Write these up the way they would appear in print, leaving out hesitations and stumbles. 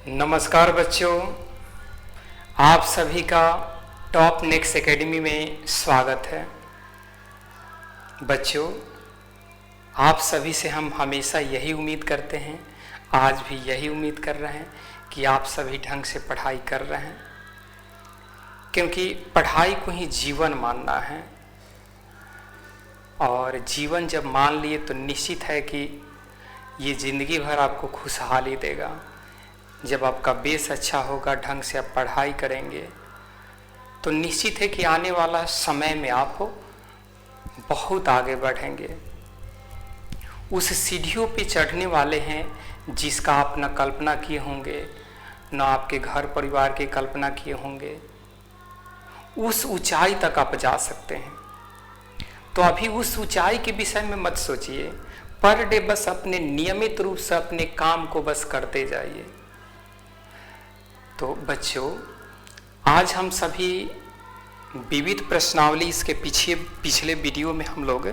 नमस्कार बच्चों, आप सभी का टॉप नेक्स्ट एकेडमी में स्वागत है। बच्चों, आप सभी से हम हमेशा यही उम्मीद करते हैं, आज भी यही उम्मीद कर रहे हैं कि आप सभी ढंग से पढ़ाई कर रहे हैं, क्योंकि पढ़ाई को ही जीवन मानना है। और जीवन जब मान लिए तो निश्चित है कि ये ज़िंदगी भर आपको खुशहाली देगा। जब आपका बेस अच्छा होगा, ढंग से आप पढ़ाई करेंगे, तो निश्चित है कि आने वाला समय में आप बहुत आगे बढ़ेंगे। उस सीढ़ियों पे चढ़ने वाले हैं जिसका आप न कल्पना किए होंगे, न आपके घर परिवार की कल्पना किए होंगे। उस ऊंचाई तक आप जा सकते हैं। तो अभी उस ऊंचाई के विषय में मत सोचिए, पर डे बस अपने नियमित रूप से अपने काम को बस करते जाइए। तो बच्चों, आज हम सभी विविध प्रश्नावली, इसके पिछले वीडियो में हम लोग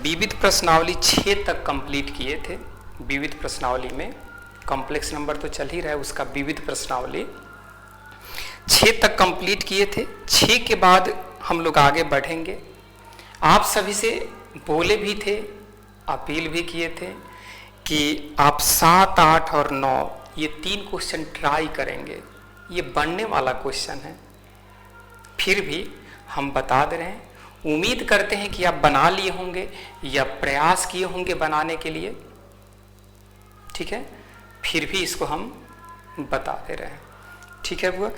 विविध प्रश्नावली 6 तक कंप्लीट किए थे। विविध प्रश्नावली में कॉम्प्लेक्स नंबर तो चल ही रहा है, उसका विविध प्रश्नावली 6 तक कंप्लीट किए थे। 6 के बाद हम लोग आगे बढ़ेंगे। आप सभी से बोले भी थे, अपील भी किए थे कि आप 7, 8 और 9 ये 3 क्वेश्चन ट्राई करेंगे। ये बनने वाला क्वेश्चन है, फिर भी हम बता दे रहे हैं। उम्मीद करते हैं कि आप बना लिए होंगे या प्रयास किए होंगे बनाने के लिए, ठीक है। फिर भी इसको हम बता दे रहे हैं, ठीक है बुआ।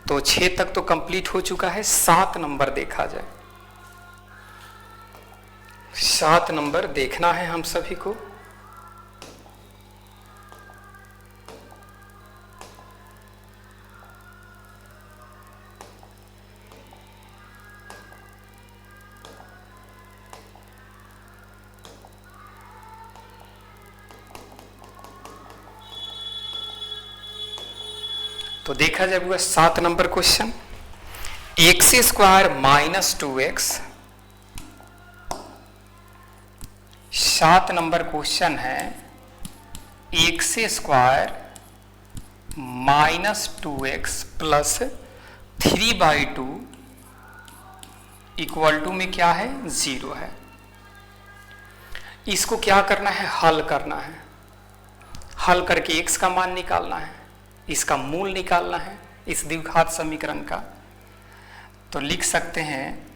तो 6 तक तो कंप्लीट हो चुका है। 7 नंबर देखा जाए। 7 नंबर देखना है हम सभी को। तो देखा जाएगा 7 number question, x² - 2x। 7 number question है x² - 2x plus 3/2 equal to में क्या है, 0 है। इसको क्या करना है, हल करना है। हल करके x का मान निकालना है, इसका मूल निकालना है इस द्विघात समीकरण का। तो लिख सकते हैं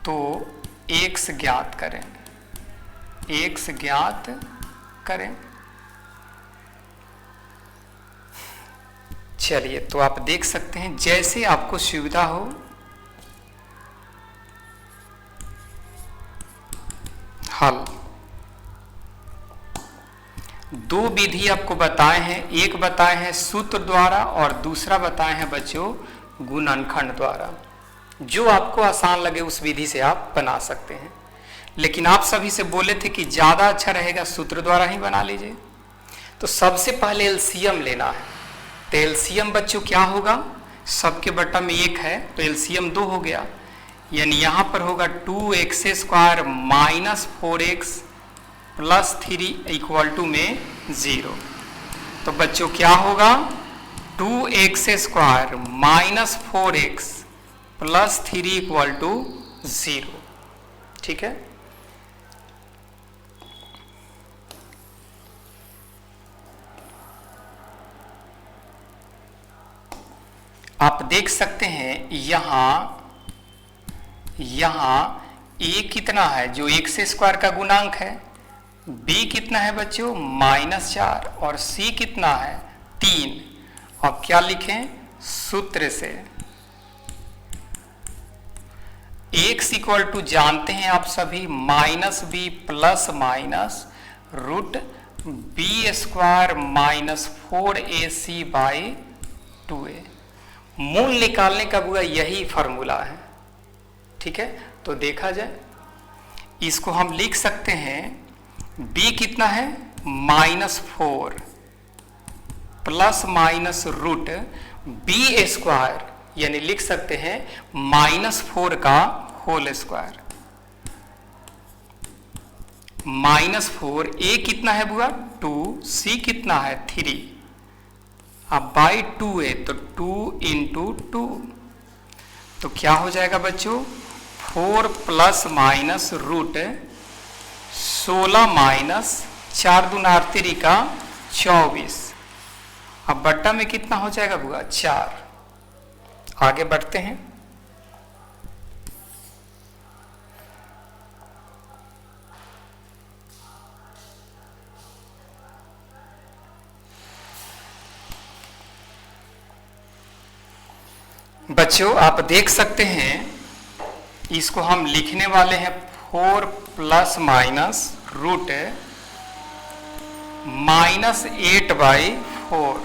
तो x ज्ञात करें, x ज्ञात करें। चलिए, तो आप देख सकते हैं जैसे आपको सुविधा हो। हल 2 विधि आपको बताए हैं, एक बताए हैं सूत्र द्वारा और दूसरा बताए हैं बच्चों गुणनखंड द्वारा। जो आपको आसान लगे उस विधि से आप बना सकते हैं, लेकिन आप सभी से बोले थे कि ज़्यादा अच्छा रहेगा सूत्र द्वारा ही बना लीजिए। तो सबसे पहले एलसीएम लेना है। तो एलसीएम बच्चों क्या होगा, सबके बट्टा में 1 है तो एलसीएम 2 हो गया, यानी यहाँ पर होगा 2x² - 4x plus 3 equal to में 0। तो बच्चों क्या होगा, 2x² - 4x plus 3 equal to 0, ठीक है। आप देख सकते हैं यहाँ a कितना है, जो x² का गुणांक है, b कितना है बच्चों, -4, और c कितना है, 3। अब क्या लिखें, सूत्र से x इक्वल टू जानते हैं आप सभी -b plus minus √b² - 4ac/2a। मूल निकालने का बुआ यही फॉर्मूला है, ठीक है। तो देखा जाए, इसको हम लिख सकते हैं b कितना है, -4 प्लस माइनस √b², यानी लिख सकते हैं -4 का होल स्क्वायर। -4, ए कितना है बुआ 2, सी कितना है 3, अब बाई 2a तो 2 इंटू 2, तो क्या हो जाएगा बच्चों 4 प्लस माइनस रूट 16 माइनस 4 दूना 3 का 24, अब बट्टा में कितना हो जाएगा बुआ 4। आगे बढ़ते हैं। बच्चों आप देख सकते हैं इसको हम लिखने वाले हैं 4 प्लस माइनस रूट -8/4।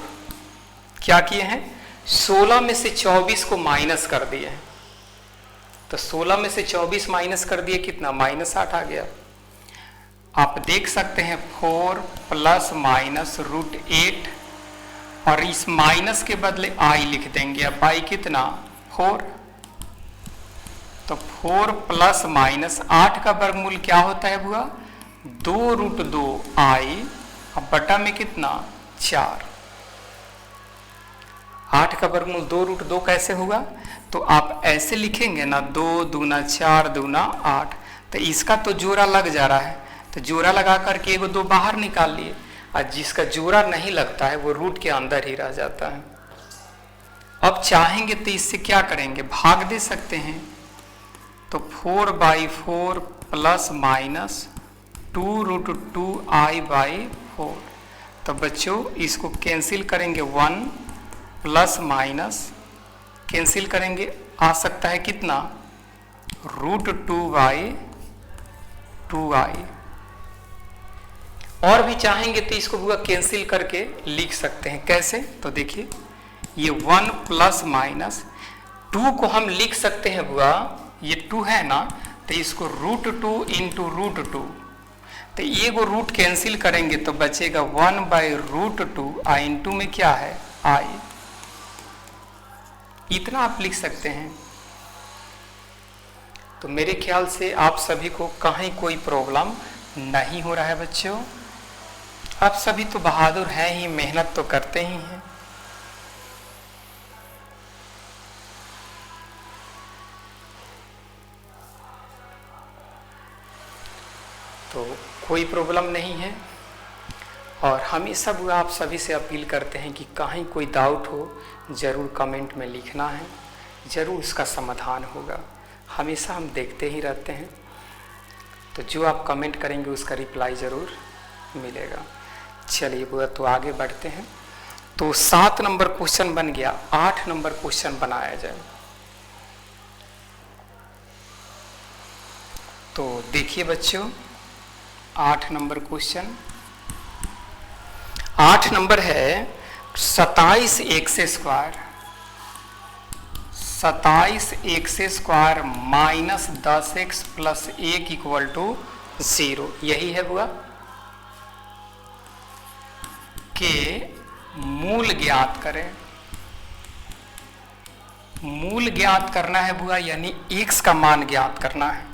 क्या किए हैं 16 में से 24 को माइनस कर दिए हैं, तो 16 में से 24 माइनस कर दिए कितना -8 आ गया। आप देख सकते हैं 4 प्लस माइनस रूट 8 और इस माइनस के बदले आई लिख देंगे, अब आई कितना 4, तो 4 प्लस माइनस 8 का वर्गमूल क्या होता है बुआ 2√2 आई, अब बटा में कितना 4। 8 का वर्गमूल 2√2 कैसे होगा, तो आप ऐसे लिखेंगे ना 2 दूना 4 दूना 8, तो इसका तो जोड़ा लग जा रहा है, तो जोड़ा लगा करके एगो 2 बाहर निकाल लिए, और जिसका जोड़ा नहीं लगता है वो रूट के अंदर ही रह जाता है। अब चाहेंगे तो इससे क्या करेंगे भाग दे सकते हैं, तो 4/4 प्लस माइनस 2√2i/4, तो बच्चों इसको कैंसिल करेंगे 1 प्लस माइनस कैंसिल करेंगे आ सकता है कितना √2/2i, और भी चाहेंगे तो इसको बुआ कैंसिल करके लिख सकते हैं। कैसे, तो देखिए ये 1 प्लस माइनस 2 को हम लिख सकते हैं बुआ, ये 2 है ना, तो इसको √2 इंटू √2, तो ये वो रूट कैंसिल करेंगे तो बचेगा 1/√2 आई इंटू में क्या है आई, इतना आप लिख सकते हैं। तो मेरे ख्याल से आप सभी को कहीं कोई प्रॉब्लम नहीं हो रहा है बच्चों, आप सभी तो बहादुर हैं ही, मेहनत तो करते ही हैं। तो कोई प्रॉब्लम नहीं है, और हमेशा वो आप सभी से अपील करते हैं कि कहीं कोई डाउट हो ज़रूर कमेंट में लिखना है, ज़रूर उसका समाधान होगा, हमेशा हम देखते ही रहते हैं। तो जो आप कमेंट करेंगे उसका रिप्लाई ज़रूर मिलेगा। चलिए बुआ तो आगे बढ़ते हैं। तो 7 नंबर क्वेश्चन बन गया, 8 नंबर क्वेश्चन बनाया जाए। तो देखिए बच्चों 8 नंबर क्वेश्चन, 8 नंबर है 27x² 27x² minus 10x plus 1 equal to 0, यही है बुआ के मूल ज्ञात करें। मूल ज्ञात करना है बुआ, यानी x का मान ज्ञात करना है।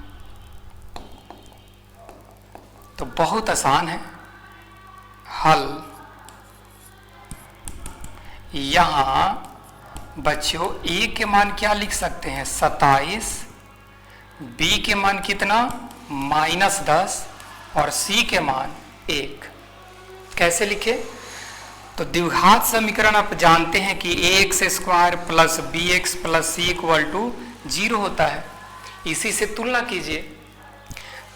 तो बहुत आसान है हल। यहां बच्चों a के मान क्या लिख सकते हैं 27, b के मान कितना -10 और c के मान 1। कैसे लिखे, तो द्विघात समीकरण आप जानते हैं कि ax² plus bx plus c equal to 0 होता है, इसी से तुलना कीजिए।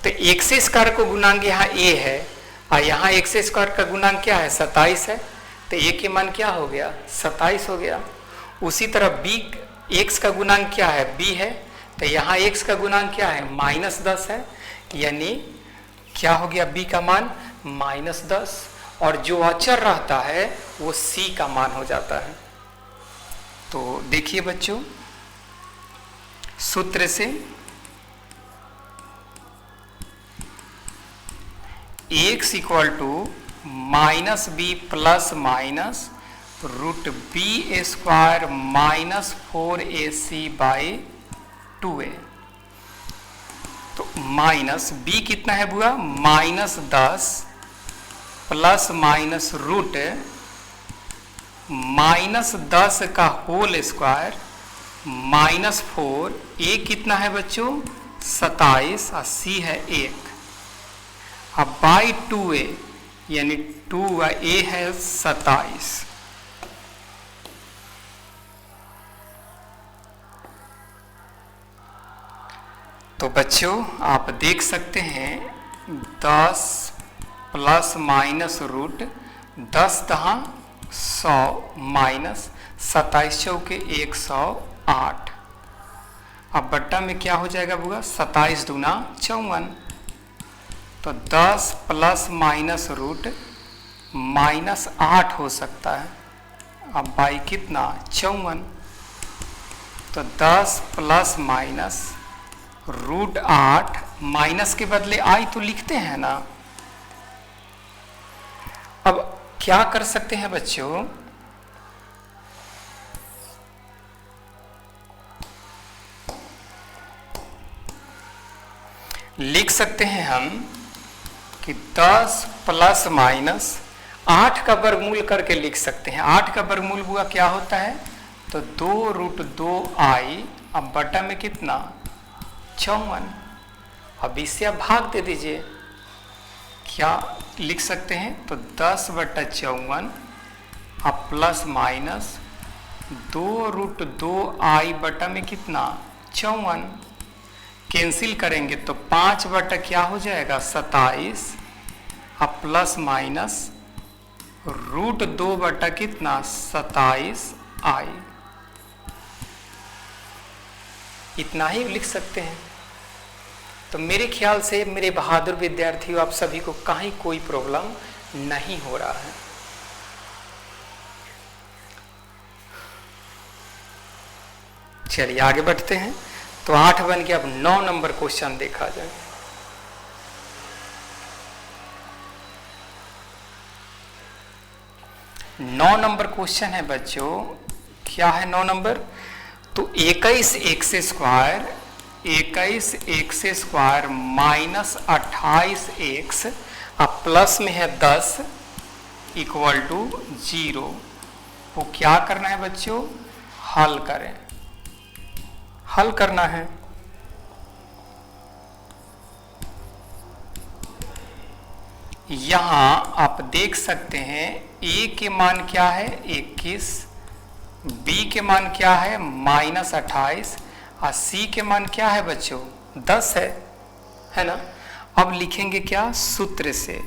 तो x² को गुणांक यहाँ a है और यहाँ x² का गुणांक क्या है 27 है, तो a के मान क्या हो गया 27 हो गया। उसी तरह b x का गुणांक क्या है b है, तो यहाँ x का गुणांक क्या है -10 है, यानी क्या हो गया b का मान -10, और जो अचर रहता है वो c का मान हो जाता है। तो देखिए बच्चों सूत्र से x equal to -b plus minus √b² minus 4ac/2a। तो माइनस बी कितना है बुआ, -10 प्लस माइनस रूट -10 का होल स्क्वायर -4, ए कितना है बच्चों 27 और सी है 1। अब बाई 2a यानी 2a है 27। तो बच्चों आप देख सकते हैं 10 प्लस माइनस रूट 10 दहा 100 माइनस 27 चौके 108। अब बट्टा में क्या हो जाएगा बुआ, 27 दूना 54। तो 10 प्लस माइनस रूट -8 हो सकता है। अब बाई कितना 54। तो 10 प्लस माइनस रूट 8 माइनस के बदले आई तो लिखते हैं ना। अब क्या कर सकते हैं बच्चों, लिख सकते हैं हम कि 10 प्लस माइनस 8 का वर्गमूल करके लिख सकते हैं। 8 का वर्गमूल हुआ क्या होता है, तो 2√2i। अब बटा में कितना 54। अब इससे आप भाग दे दीजिए, क्या लिख सकते हैं, तो 10/54 अब प्लस माइनस 2√2i बटा में कितना 54। कैंसिल करेंगे तो 5 बटा क्या हो जाएगा 27 अब प्लस माइनस √2 बटा कितना 27i। इतना ही लिख सकते हैं। तो मेरे ख्याल से मेरे बहादुर विद्यार्थियों आप सभी को कहीं कोई प्रॉब्लम नहीं हो रहा है। चलिए आगे बढ़ते हैं। तो 8 बन के अब 9 नंबर क्वेश्चन देखा जाए। नौ नंबर क्वेश्चन है बच्चों, क्या है 9 नंबर, तो 21x² -28x अब प्लस में है 10 = 0। वो क्या करना है बच्चों, हल करें, हल करना है। यहां आप देख सकते हैं a के मान क्या है 21, b के मान क्या है -28 और c के मान क्या है बच्चों 10 है ना। अब लिखेंगे क्या, सूत्र से,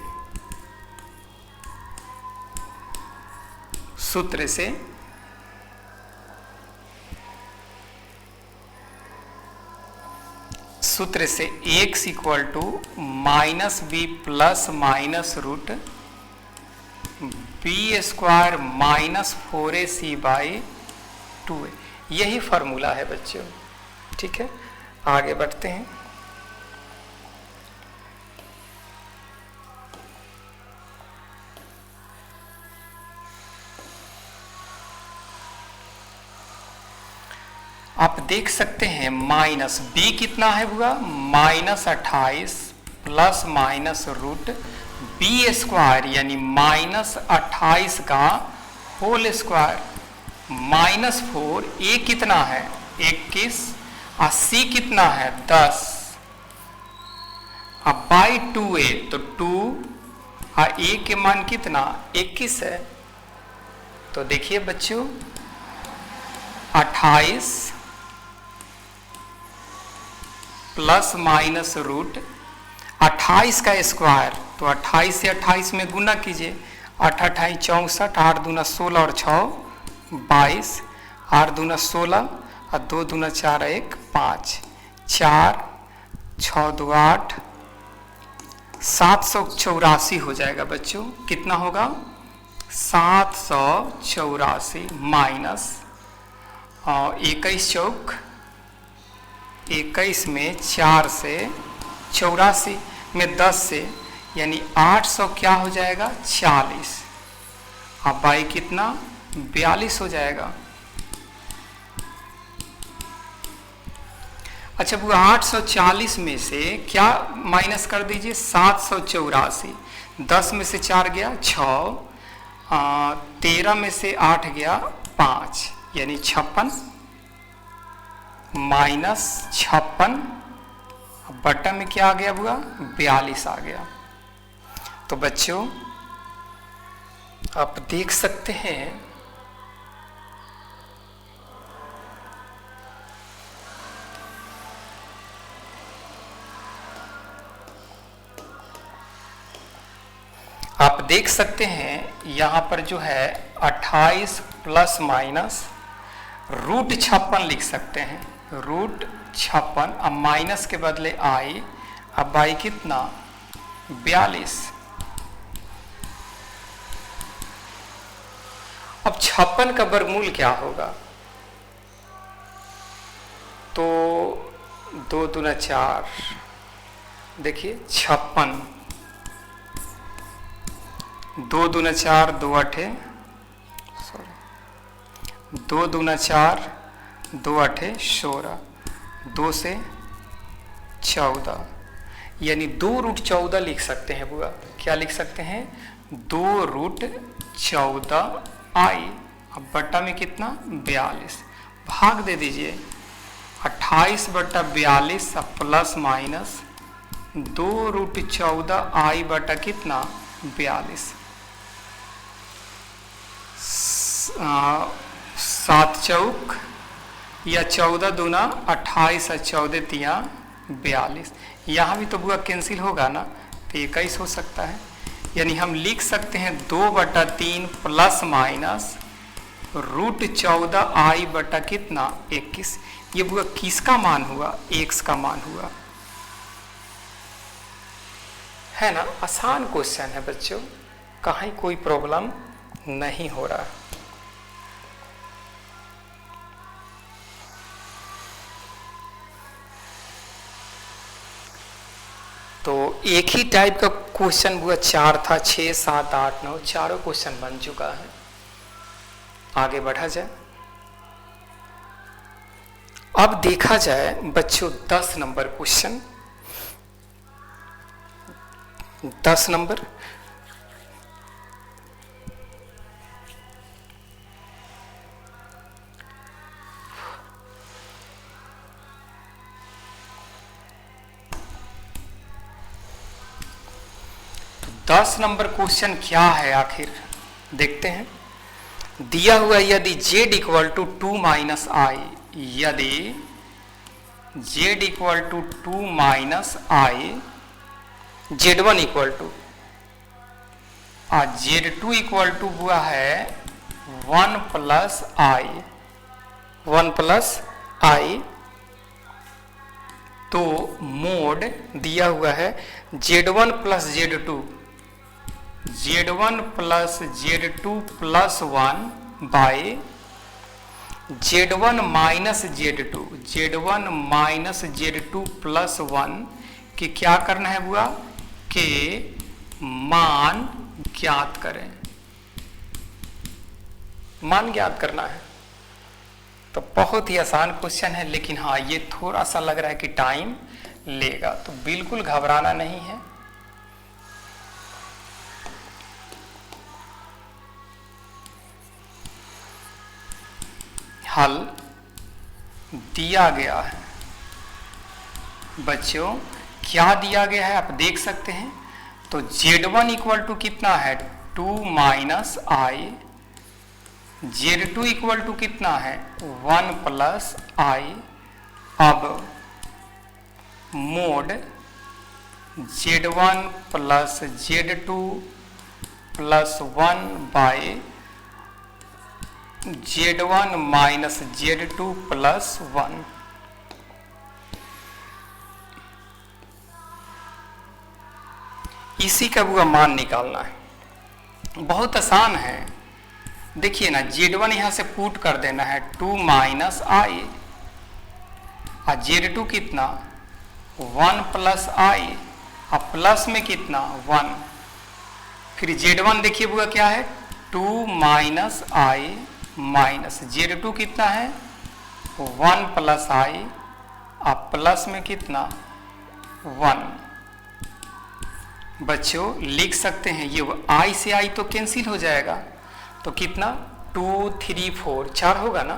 सूत्र से सूत्र से x = -b plus minus root b² -4ac/2a, यही फार्मूला है बच्चों। ठीक है, आगे बढ़ते हैं। आप देख सकते हैं माइनस b कितना है हुआ -28 प्लस माइनस रूट b² यानी -28 का होल स्क्वायर -4, a कितना है 21 और c कितना है 10। अब बाई 2a तो 2 और a के मान कितना 21 है। तो देखिए बच्चों 28 प्लस माइनस रूट 28 का स्क्वायर, तो 28 से 28 में गुना कीजिए, 8 28 64, 8 दूना 16 और 6 22, 8 दूना 16 और 2 दूना 4 1 5, 4 6 2 8, 784 हो जाएगा बच्चों। कितना होगा 784 माइनस 21 चौक 21 में 4 से 84 में 10 से यानी 800 क्या हो जाएगा 40। अब बाई कितना 42 हो जाएगा। अच्छा बुआ 840 में से क्या माइनस कर दीजिए, 784। 10 में से 4 गया 6, 13 में से 8 गया 5, यानी 56 माइनस 56 बटा में क्या आ गया बुआ, 42 आ गया। तो बच्चों आप देख सकते हैं यहाँ पर जो है 28 प्लस माइनस रूट 56 लिख सकते हैं, रूट 56। अब माइनस के बदले आई, अब आई कितना 42। अब 56 का वर्गमूल क्या होगा, तो 2 दूना 4, देखिए 56, 2 दूना 4, 2 8, 2 दूना 4, 2 8 16, 2 से 14, यानी 2 रूट 14 लिख सकते हैं बुआ। क्या लिख सकते हैं, 2 रूट 14 आई। अब बट्टा में कितना 42, भाग दे दीजिए 28 बट्टा 42 प्लस माइनस 2 रूट 14 आई बटा कितना 42, 7 चौक या 14 दूना 28 और 14 तिया 42। यहाँ भी तो बुआ कैंसिल होगा ना, तो 21 हो सकता है। यानी हम लिख सकते हैं 2/3 प्लस माइनस रूट 14 आई बटा कितना 21। ये बुआ किसका मान हुआ, x का मान हुआ, है ना। आसान क्वेश्चन है बच्चों, कहीं कोई प्रॉब्लम नहीं हो रहा। तो एक ही टाइप का क्वेश्चन हुआ 4 था, 6 7 8 9 चारों क्वेश्चन बन चुका है। आगे बढ़ा जाए। अब देखा जाए बच्चों 10 नंबर क्वेश्चन, 10 नंबर तो 10 नंबर क्वेश्चन क्या है आखिर देखते हैं। दिया हुआ यदि z equal to 2 minus i, यदि z equal to 2 minus i, Z1 equal to Z2 equal to हुआ है 1 प्लस आई, 1 प्लस आई। तो मोड दिया हुआ है Z1 plus Z2, Z1 plus Z2 plus 1 by Z1 minus Z2, Z1 minus Z2 plus 1 कि क्या करना है बुआ के मान ज्ञात करें, मान ज्ञात करना है। तो बहुत ही आसान क्वेश्चन है, लेकिन हाँ ये थोड़ा सा लग रहा है कि टाइम लेगा, तो बिल्कुल घबराना नहीं है। हल दिया गया है बच्चों, क्या दिया गया है आप देख सकते हैं। तो Z1 इक्वल टू कितना है 2 minus I, Z2 equal to कितना है 1 प्लस आई। अब mode Z1 plus Z2 plus 1 by Z1 minus Z2 plus 1। इसी का बुआ मान निकालना है, बहुत आसान है। देखिए ना Z1 यहां से पुट कर देना है 2 माइनस आई, और Z2 कितना 1 प्लस आई, और प्लस में कितना 1। फिर Z1 देखिए बुआ क्या है 2 माइनस आई माइनस Z2 कितना है 1 प्लस आई, अब प्लस में कितना 1। बच्चों लिख सकते हैं ये i से i तो कैंसिल हो जाएगा, तो कितना 2 3 4 4 होगा ना,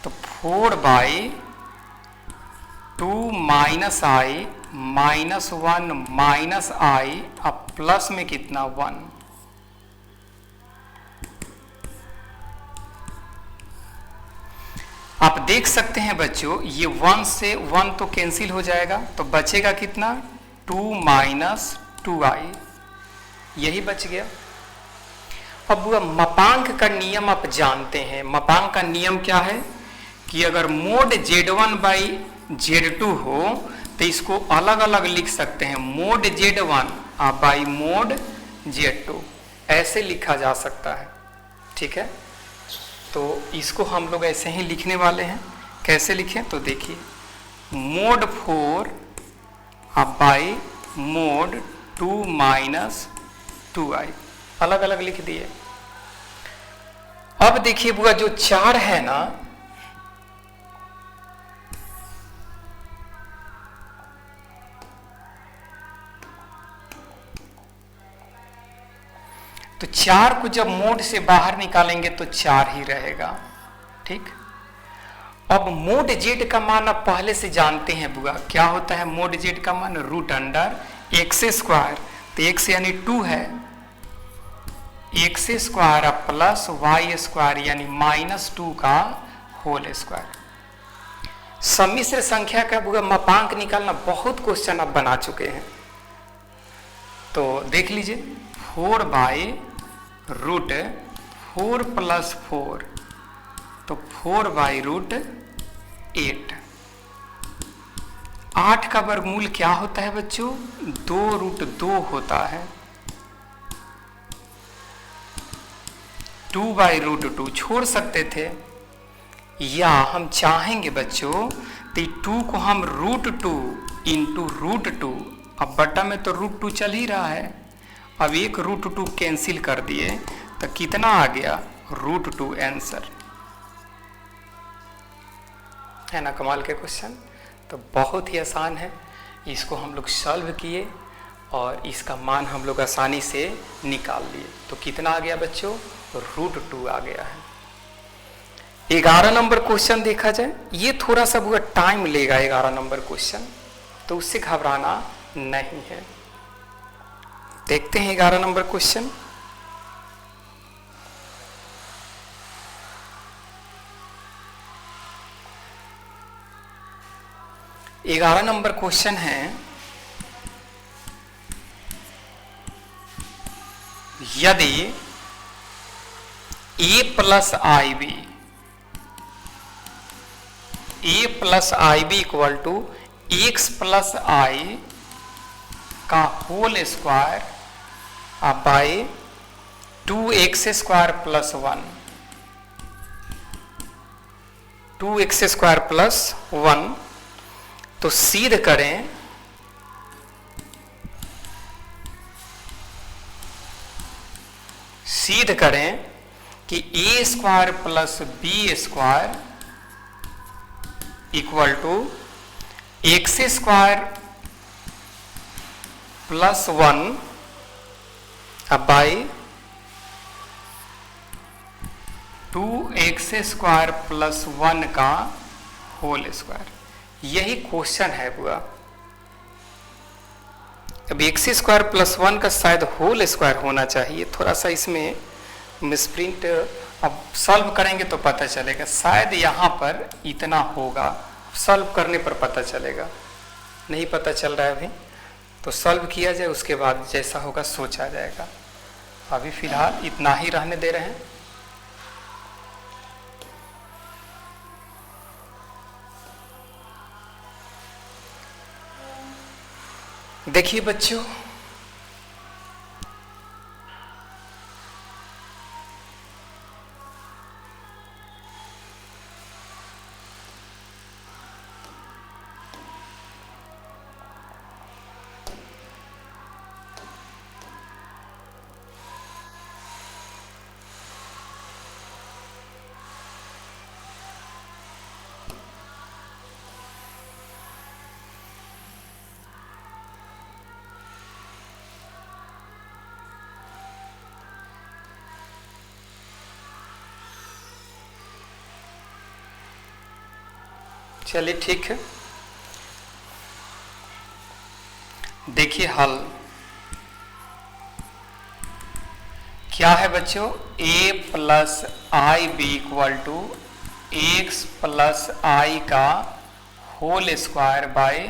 तो 4/2 minus i minus 1 minus i, अब प्लस में कितना 1। आप देख सकते हैं बच्चों ये 1 से 1 तो कैंसिल हो जाएगा, तो बचेगा कितना 2 माइनस 2i, यही बच गया। अब मापांक का नियम आप जानते हैं। मापांक का नियम क्या है कि अगर मोड Z1 बाई Z2 हो तो इसको अलग अलग लिख सकते हैं, mode Z1 by mode Z2, ऐसे लिखा जा सकता है। ठीक है, तो इसको हम लोग ऐसे ही लिखने वाले हैं। कैसे लिखें तो देखिए, mode 4 by mode 2 minus 2i, अलग अलग लिख दिए। अब देखिए बुआ जो 4 है ना, तो 4 को जब मोड से बाहर निकालेंगे तो 4 ही रहेगा। ठीक, अब मोड Z का मान आप पहले से जानते हैं बुआ, क्या होता है मोड Z का मान √x², तो x यानी 2 है, x² प्लस y² यानी -2 का होल स्क्वायर। सम्मिश्र संख्या का बुआ मापांक निकालना बहुत क्वेश्चन आप बना चुके हैं, तो देख लीजिए 4/√4 प्लस 4, तो 4/√8। 8 का वर्गमूल क्या होता है बच्चों 2√2 होता है। 2/√2 छोड़ सकते थे, या हम चाहेंगे बच्चों तो 2 को हम √2 इंटू √2, अब बटा में तो √2 चल ही रहा है, अब एक √2 कैंसिल कर दिए तो कितना आ गया √2 आंसर है ना। कमाल के क्वेश्चन, तो बहुत ही आसान है, इसको हम लोग सॉल्व किए और इसका मान हम लोग आसानी से निकाल लिए। तो कितना आ गया बच्चों √2 आ गया है। 11 नंबर क्वेश्चन देखा जाए, ये थोड़ा सा बुआ टाइम लेगा 11 नंबर क्वेश्चन, तो उससे घबराना नहीं है। देखते हैं 11 नंबर क्वेश्चन। ग्यारह नंबर क्वेश्चन है, यदि a plus ib equal to x plus i का whole square by 2x² plus 1, 2x² plus 1, तो सिद्ध करें कि a² plus b² equal to x² plus 1 by 2x² plus 1 का होल स्क्वायर। यही क्वेश्चन है बुआ। अब x² प्लस 1 का शायद होल स्क्वायर होना चाहिए, थोड़ा सा इसमें मिसप्रिंट, अब सॉल्व करेंगे तो पता चलेगा, शायद यहाँ पर इतना होगा, सॉल्व करने पर पता चलेगा, नहीं पता चल रहा है अभी, तो सॉल्व किया जाए उसके बाद जैसा होगा सोचा जाएगा। अभी फिलहाल इतना ही रहने दे रहे हैं। देखिए बच्चों, चलिए ठीक है, देखिए हल क्या है बच्चों, a plus i b equal to x plus i का whole square by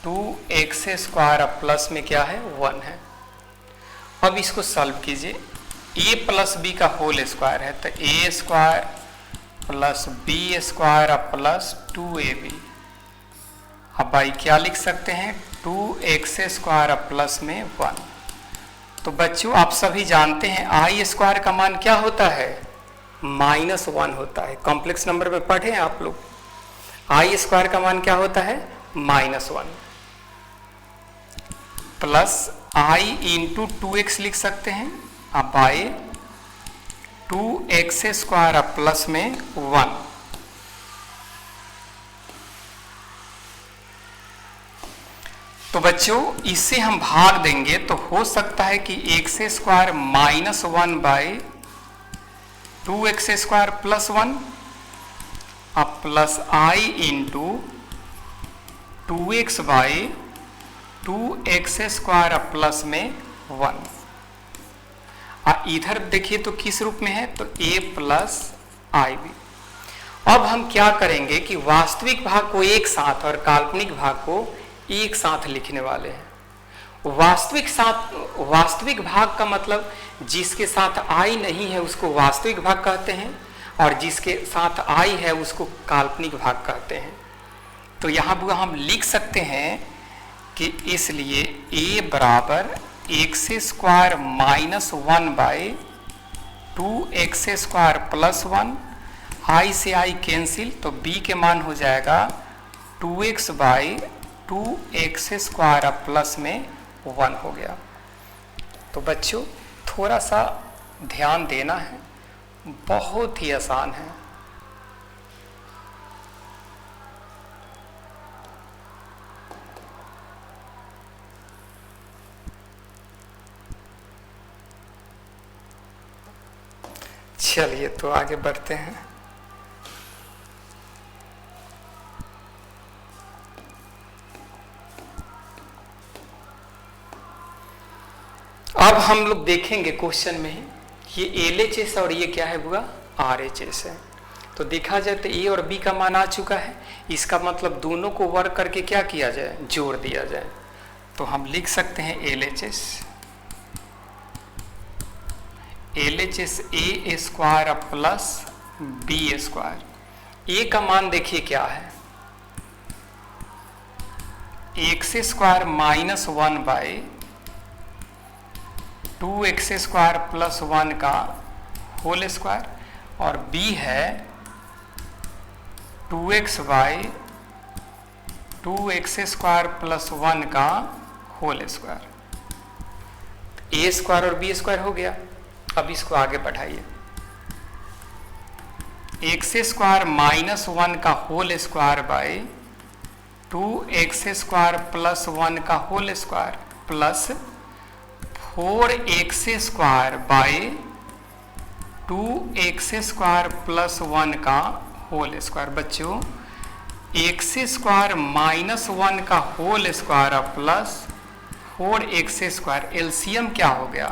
2x square plus में क्या है 1 है। अब इसको सॉल्व कीजिए, a प्लस बी का होल स्क्वायर है तो a square plus B square plus 2ab। अब भाई क्या लिख सकते हैं, 2x स्क्वायर प्लस में 1। तो बच्चों आप सभी जानते हैं आई स्क्वायर का मान क्या होता है, -1 होता है। कॉम्प्लेक्स नंबर में पढ़े हैं आप लोग, आई स्क्वायर का मान क्या होता है -1 प्लस आई इंटू 2x लिख सकते हैं, अब बाय 2x स्क्वायर प्लस में 1। तो बच्चों इससे हम भाग देंगे तो हो सकता है कि x square -1 by 2x square plus 1 अब plus i into 2x by 2x square plus में 1। इधर देखिए तो किस रूप में है, तो a प्लस आई बी। अब हम क्या करेंगे कि वास्तविक भाग को एक साथ और काल्पनिक भाग को एक साथ लिखने वाले हैं। वास्तविक भाग का मतलब जिसके साथ आई नहीं है उसको वास्तविक भाग कहते हैं, और जिसके साथ आई है उसको काल्पनिक भाग कहते हैं। तो यहाँ पर हम लिख सकते हैं कि इसलिए a बराबर x square -1 by 2x square plus 1, i से आई कैंसिल तो b के मान हो जाएगा 2x by 2x square plus में 1 हो गया। तो बच्चों थोड़ा सा ध्यान देना है, बहुत ही आसान है। चलिए तो आगे बढ़ते हैं। अब हम लोग देखेंगे क्वेश्चन में ये LHS और ये क्या है बुआ, RHS है। तो देखा जाए तो A और B का मान आ चुका है, इसका मतलब दोनों को वर्क करके क्या किया जाए, जोड़ दिया जाए। तो हम लिख सकते हैं LHS A square plus B square. A का मान देखिए क्या है, x square -1 by 2x square plus 1 का होल स्क्वायर, और b है 2x by 2x square plus 1 का होल स्क्वायर। a स्क्वायर और b स्क्वायर हो गया। अब इसको आगे बढ़ाइए, x स्क्वायर -1 का whole square by 2x square plus 1 का whole square plus 4x square by 2x square plus 1 का होल स्क्वायर। बच्चों x स्क्वायर -1 का whole square plus 4x square, LCM क्या हो गया,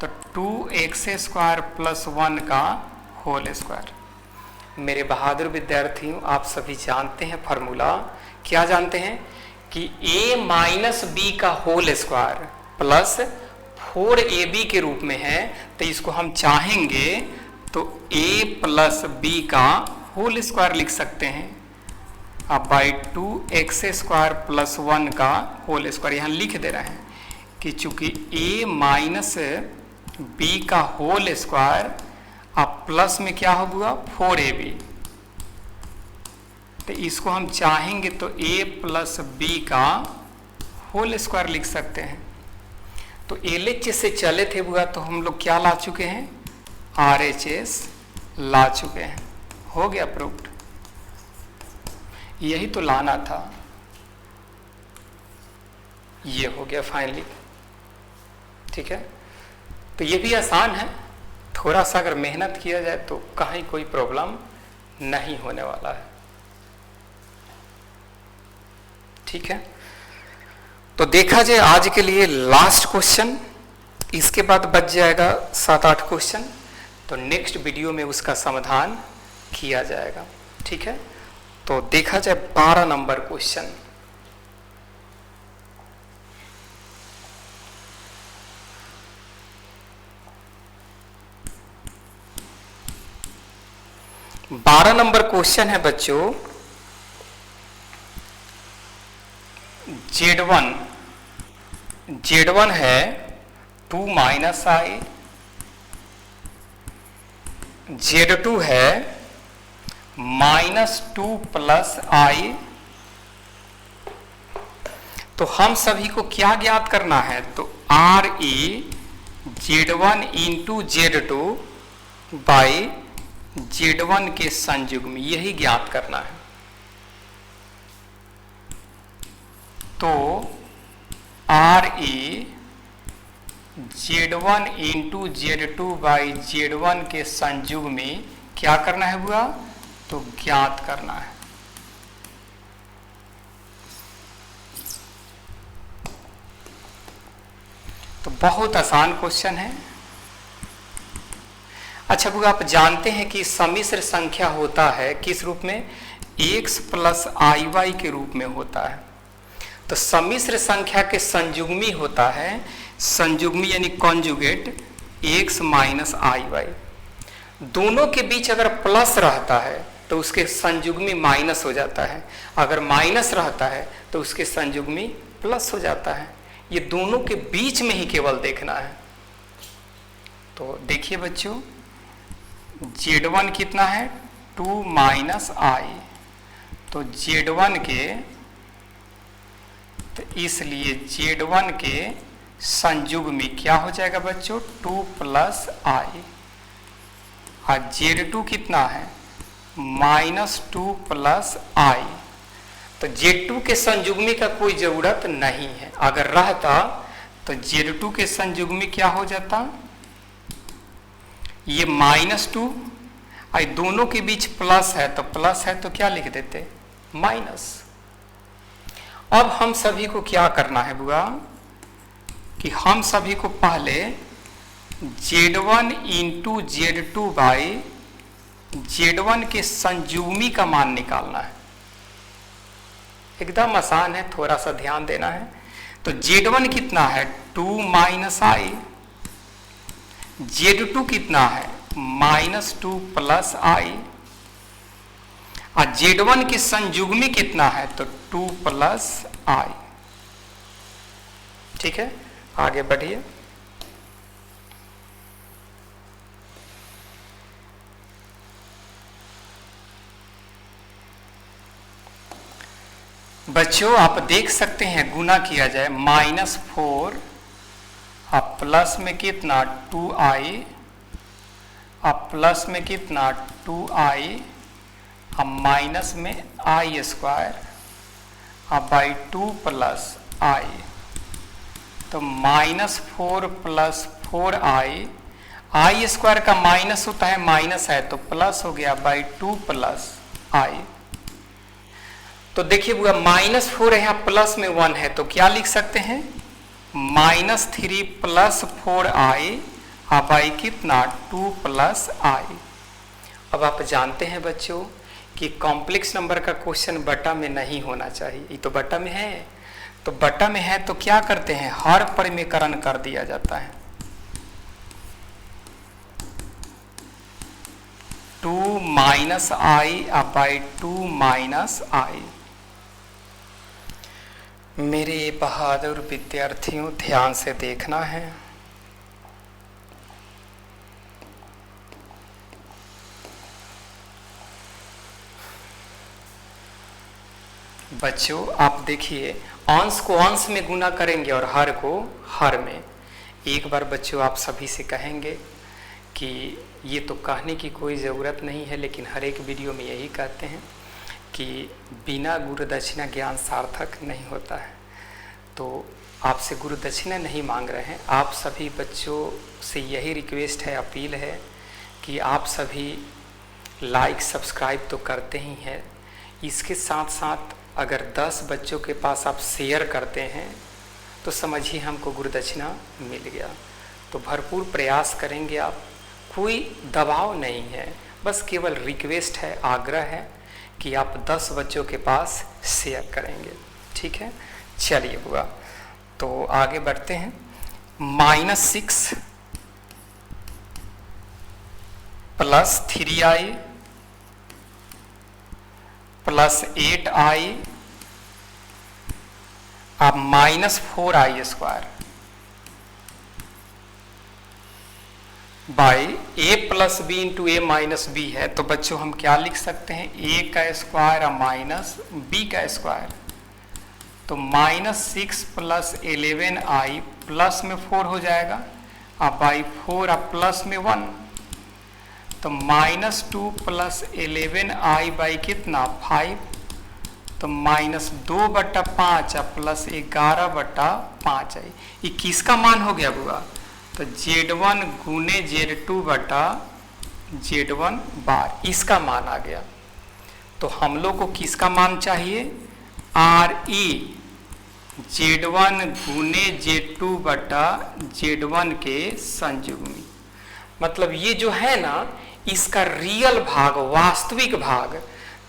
तो 2x स्क्वायर प्लस 1 का होल स्क्वायर। मेरे बहादुर विद्यार्थियों आप सभी जानते हैं फॉर्मूला, क्या जानते हैं कि a माइनस बी का होल स्क्वायर प्लस 4ab के रूप में है, तो इसको हम चाहेंगे तो a प्लस बी का होल स्क्वायर लिख सकते हैं। अब बाई 2x स्क्वायर प्लस 1 का होल स्क्वायर यहाँ लिख दे रहे हैं कि चूंकि a माइनस बी का होल स्क्वायर अब प्लस में क्या होगा 4ab, तो इसको हम चाहेंगे तो a प्लस बी का होल स्क्वायर लिख सकते हैं। तो LHS से चले थे बुआ तो हम लोग क्या ला चुके हैं, RHS ला चुके हैं, हो गया प्रूव्ड। यही तो लाना था, ये हो गया फाइनली। ठीक है, तो ये भी आसान है, थोड़ा सा अगर मेहनत किया जाए तो कहीं कोई प्रॉब्लम नहीं होने वाला है। ठीक है, तो देखा जाए आज के लिए लास्ट क्वेश्चन, इसके बाद बच जाएगा 7-8 क्वेश्चन, तो नेक्स्ट वीडियो में उसका समाधान किया जाएगा। ठीक है, तो देखा जाए 12 नंबर क्वेश्चन। बारह नंबर क्वेश्चन है बच्चों, Z1 है 2 माइनस आई, Z2 है -2 प्लस आई। तो हम सभी को क्या ज्ञात करना है, तो RE Z1 into Z2 by Z1 के संयुग्म, यही ज्ञात करना है। तो RE Z1 into Z2 by Z1 के संयुग्म में क्या करना है हुआ, तो ज्ञात करना है। तो बहुत आसान क्वेश्चन है। अच्छा बुआ, आप जानते हैं कि सम्मिश्र संख्या होता है किस रूप में, x प्लस IY के रूप में होता है। तो सम्मिश्र संख्या के संयुग्मी होता है, संयुग्मी यानी कॉन्जुगेट x माइनस IY। दोनों के बीच अगर प्लस रहता है तो उसके संयुग्मी माइनस हो जाता है, अगर माइनस रहता है तो उसके संयुग्मी प्लस हो जाता है। ये दोनों के बीच में ही केवल देखना है। तो देखिए बच्चों, Z1 कितना है 2 माइनस आई, तो Z1 के, तो इसलिए Z1 के संयुग्मी क्या हो जाएगा बच्चों 2 प्लस आई, और Z2 कितना है -2 प्लस आई। तो Z2 के संयुग्मी का कोई जरूरत नहीं है, अगर रहता तो Z2 के संयुग्मी क्या हो जाता, ये -2, और दोनों के बीच प्लस है, तो प्लस है तो क्या लिख देते माइनस। अब हम सभी को क्या करना है बुआ, कि हम सभी को पहले Z1 into Z2 by Z1 के संयुग्मी का मान निकालना है। एकदम आसान है, थोड़ा सा ध्यान देना है। तो Z1 कितना है 2 माइनस आई, Z2 कितना है -2 प्लस आई, और Z1 के संयुग्मी कितना है तो 2 प्लस आई। ठीक है, आगे बढ़िए। बच्चों आप देख सकते हैं गुना किया जाए, -4 और प्लस में कितना 2i, और प्लस में कितना 2i, और माइनस में i स्क्वायर, और बाई 2 प्लस i। तो -4 प्लस 4i, i स्क्वायर का माइनस होता है, माइनस है तो प्लस हो गया बाई 2 प्लस i। तो देखिए बुआ -4 यहाँ प्लस में 1 है, तो क्या लिख सकते हैं -3 प्लस 4i, और बाई कितना 2 प्लस i। अब आप जानते हैं बच्चों कि कॉम्प्लेक्स नंबर का क्वेश्चन बटा में नहीं होना चाहिए, ये तो बटा में है। तो बटा में है तो क्या करते हैं, हर परिमेयकरण कर दिया जाता है। 2 माइनस आई बाई 2 माइनस आई। मेरे बहादुर विद्यार्थियों ध्यान से देखना है। बच्चों आप देखिए, अंश को अंश में गुना करेंगे और हर को हर में। एक बार बच्चों आप सभी से कहेंगे कि ये तो कहने की कोई ज़रूरत नहीं है, लेकिन हर एक वीडियो में यही कहते हैं कि बिना गुरु दक्षिणा ज्ञान सार्थक नहीं होता है। तो आपसे गुरु दक्षिणा नहीं मांग रहे हैं, आप सभी बच्चों से यही रिक्वेस्ट है, अपील है कि आप सभी लाइक सब्सक्राइब तो करते ही हैं, इसके साथ साथ अगर 10 बच्चों के पास आप शेयर करते हैं तो समझिए हमको गुरुदक्षिणा मिल गया। तो भरपूर प्रयास करेंगे आप, कोई दबाव नहीं है, बस केवल रिक्वेस्ट है, आग्रह है कि आप 10 बच्चों के पास शेयर करेंगे। ठीक है, चलिए बुआ तो आगे बढ़ते हैं। -6 + 3i + 8i अब -4i² by a + b × a - b है, तो बच्चों हम क्या लिख सकते हैं, a का स्क्वायर और -b का स्क्वायर। तो -6 + 11i प्लस में 4 हो जाएगा, अब बाई 4 अब प्लस में 1, तो -2 + 11i बाई कितना 5, तो -2/5 प्लस 11/5 है। ये किसका मान हो गया बुआ, तो Z1 गुने Z2/Z1 बार, इसका मान आ गया। तो हम लोग को किसका मान चाहिए, RE Z1 गुने Z2/Z1 के संयुग्मी। मतलब ये जो है ना, इसका रियल भाग, वास्तविक भाग,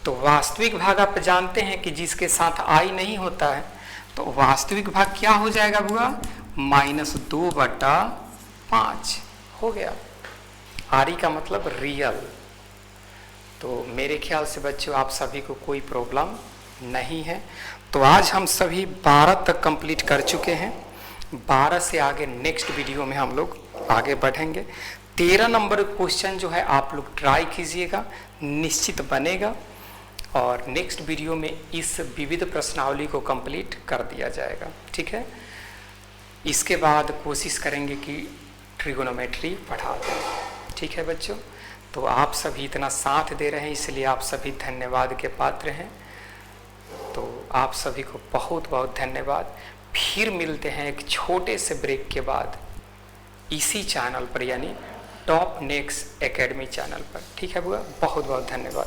तो वास्तविक भाग आप जानते हैं कि जिसके साथ आई नहीं होता है, तो वास्तविक भाग क्या हो जाएगा बुआ, -2/5 हो गया। आरी का मतलब रियल। तो मेरे ख्याल से बच्चों आप सभी को कोई प्रॉब्लम नहीं है। तो आज हम सभी 12 तक कंप्लीट कर चुके हैं। 12 से आगे नेक्स्ट वीडियो में हम लोग आगे बढ़ेंगे। 13 नंबर क्वेश्चन जो है आप लोग ट्राई कीजिएगा, निश्चित बनेगा, और नेक्स्ट वीडियो में इस विविध प्रश्नावली को कंप्लीट कर दिया जाएगा। ठीक है, इसके बाद कोशिश करेंगे कि ट्रिगोनोमेट्री पढ़ा दें। ठीक है बच्चों, तो आप सभी इतना साथ दे रहे हैं, इसलिए आप सभी धन्यवाद के पात्र हैं। तो आप सभी को बहुत बहुत धन्यवाद। फिर मिलते हैं एक छोटे से ब्रेक के बाद इसी चैनल पर, यानी टॉप नेक्स्ट एकेडमी चैनल पर। ठीक है बुआ, बहुत बहुत धन्यवाद।